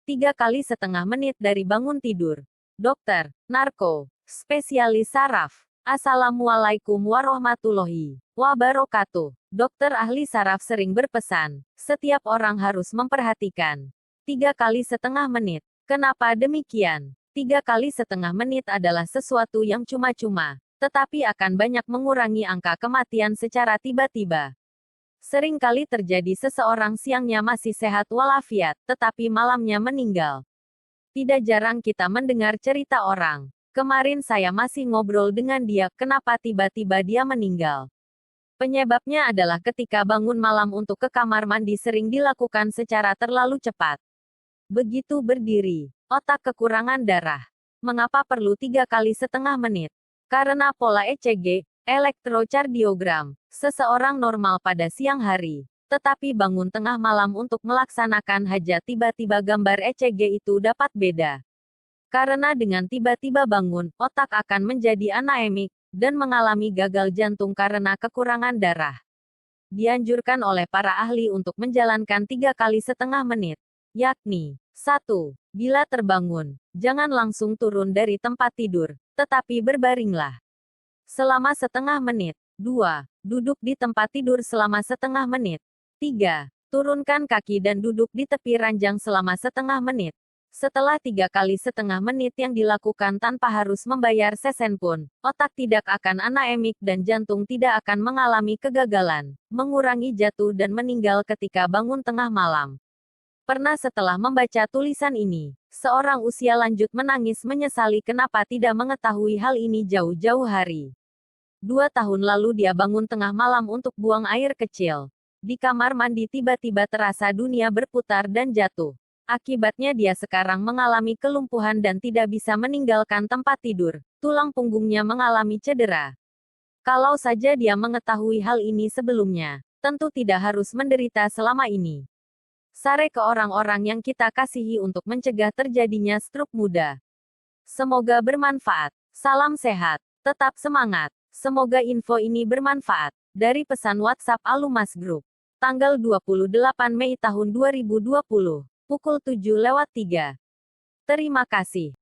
3,5 menit dari bangun tidur. Dokter, narko, spesialis saraf. Assalamualaikum warahmatullahi wabarakatuh. Dokter ahli saraf sering berpesan, setiap orang harus memperhatikan 3,5 menit. Kenapa demikian? 3,5 menit adalah sesuatu yang cuma-cuma, tetapi akan banyak mengurangi angka kematian secara tiba-tiba. Seringkali terjadi seseorang siangnya masih sehat walafiat, tetapi malamnya meninggal. Tidak jarang kita mendengar cerita orang. Kemarin saya masih ngobrol dengan dia, kenapa tiba-tiba dia meninggal? Penyebabnya adalah ketika bangun malam untuk ke kamar mandi sering dilakukan secara terlalu cepat. Begitu berdiri, otak kekurangan darah. Mengapa perlu 3,5 menit? Karena pola ECG, elektrokardiogram, seseorang normal pada siang hari, tetapi bangun tengah malam untuk melaksanakan hajat tiba-tiba gambar ECG itu dapat beda. Karena dengan tiba-tiba bangun, otak akan menjadi anaemik, dan mengalami gagal jantung karena kekurangan darah. Dianjurkan oleh para ahli untuk menjalankan 3,5 menit. Yakni, 1. Bila terbangun, jangan langsung turun dari tempat tidur, tetapi berbaringlah selama setengah menit. 2. Duduk di tempat tidur selama setengah menit. 3. Turunkan kaki dan duduk di tepi ranjang selama setengah menit. Setelah 3,5 menit yang dilakukan tanpa harus membayar sesen pun, otak tidak akan anaemik dan jantung tidak akan mengalami kegagalan, mengurangi jatuh dan meninggal ketika bangun tengah malam. Pernah setelah membaca tulisan ini, seorang usia lanjut menangis menyesali kenapa tidak mengetahui hal ini jauh-jauh hari. 2 tahun lalu dia bangun tengah malam untuk buang air kecil. Di kamar mandi tiba-tiba terasa dunia berputar dan jatuh. Akibatnya dia sekarang mengalami kelumpuhan dan tidak bisa meninggalkan tempat tidur. Tulang punggungnya mengalami cedera. Kalau saja dia mengetahui hal ini sebelumnya, tentu tidak harus menderita selama ini. Sare ke orang-orang yang kita kasihi untuk mencegah terjadinya stroke muda. Semoga bermanfaat. Salam sehat. Tetap semangat. Semoga info ini bermanfaat. Dari pesan WhatsApp Alumas Group. Tanggal 28 Mei tahun 2020. Pukul 7:03. Terima kasih.